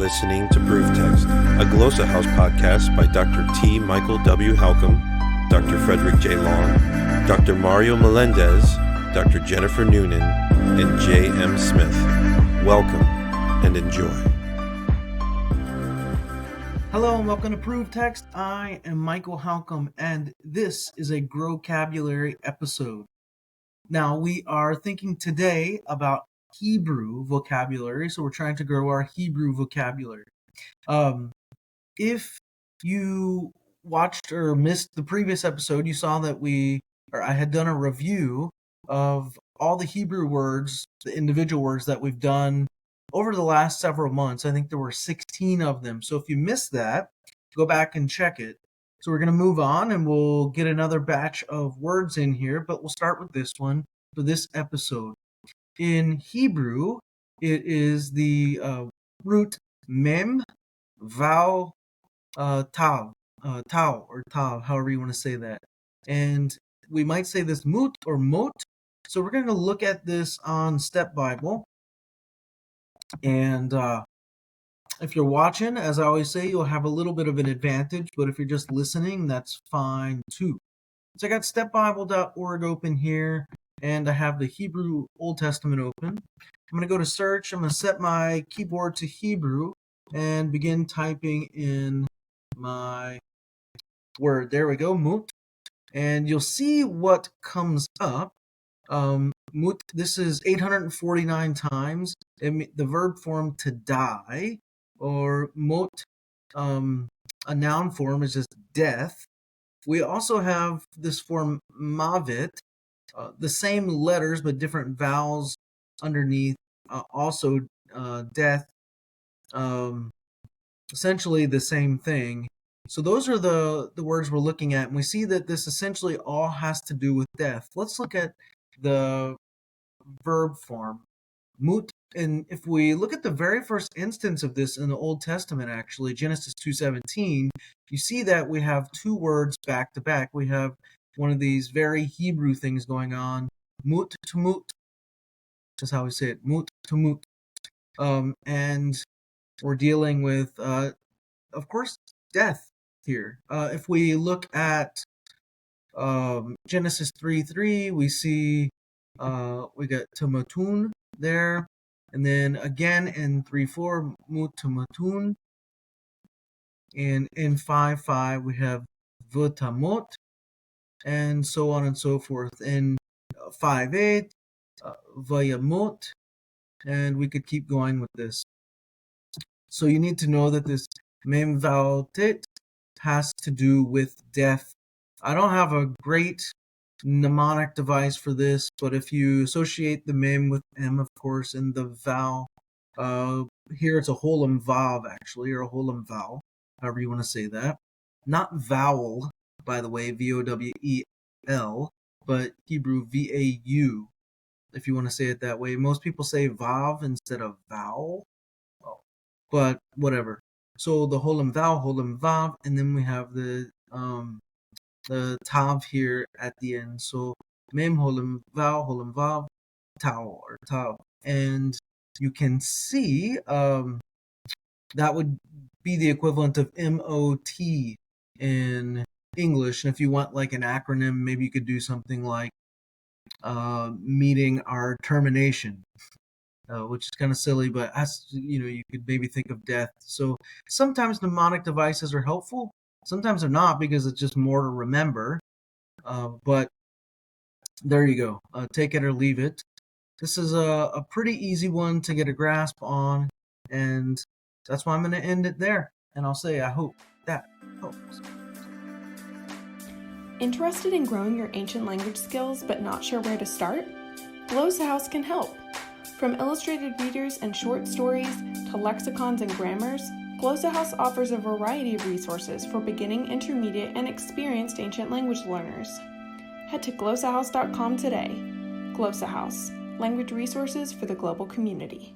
listening to Proof Text, a Glossa House podcast by Dr. T. Michael W. Halcomb, Dr. Frederick J. Long, Dr. Mario Melendez, Dr. Jennifer Noonan, and J. M. Smith. Welcome and enjoy. Hello and welcome to Proof Text. I am Michael Halcomb, and this is a Growcabulary episode. Now, we are thinking today about Hebrew vocabulary, so we're trying to grow our Hebrew vocabulary. If you watched or missed the previous episode, you saw that I had done a review of all the Hebrew words, the individual words that we've done over the last several months. I think there were 16 of them. So if you missed that, go back and check it. So we're going to move on and we'll get another batch of words in here, but we'll start with this one for this episode. In Hebrew, it is the root mem, vowel, tav, or tav, however you want to say that. And we might say this mut or mot. So we're going to look at this on Step Bible. And if you're watching, as I always say, you'll have a little bit of an advantage. But if you're just listening, that's fine too. So I got stepbible.org open here. And I have the Hebrew Old Testament open. I'm going to go to search. I'm going to set my keyboard to Hebrew and begin typing in my word. There we go, mut. And you'll see what comes up. Mut, this is 849 times. The verb form to die, or mot, a noun form is just death. We also have this form mavet, the same letters but different vowels underneath, also death, essentially the same thing. So those are the words we're looking at, and we see that this essentially all has to do with death. Let's look at the verb form, mut, and if we look at the very first instance of this in the Old Testament, actually, Genesis 2:17, you see that we have two words back to back. We have one of these very Hebrew things going on, mut to mut. That's how we say it, mut to mut. And we're dealing with, of course, death here. If we look at Genesis 3:3, we see we got tamatun there. And then again in 3:4, mut to matun. And in 5:5, we have vutamot. And so on and so forth. In 5:8, vayamot, and we could keep going with this. So you need to know that this mem vowel tit has to do with death. I don't have a great mnemonic device for this, but if you associate the mem with m, of course, and the vowel, here it's a holem vav, actually, or a holem vowel, however you want to say that. Not vowel, by the way, V-O-W-E-L, but Hebrew V-A-U, if you want to say it that way. Most people say vav instead of vowel, but whatever. So the holem vowel, holem vav, and then we have the tav here at the end. So mem, holem vav, tau, or tav. And you can see that would be the equivalent of M-O-T in English. And if you want like an acronym, maybe you could do something like meeting our termination, which is kind of silly, but you could maybe think of death. So sometimes mnemonic devices are helpful. Sometimes they're not, because it's just more to remember. But there you go. Take it or leave it. This is a pretty easy one to get a grasp on, and that's why I'm going to end it there. And I'll say I hope that helps. Interested in growing your ancient language skills but not sure where to start? Glossa House can help. From illustrated readers and short stories to lexicons and grammars, Glossa House offers a variety of resources for beginning, intermediate, and experienced ancient language learners. Head to glossahouse.com today. Glossa House, language resources for the global community.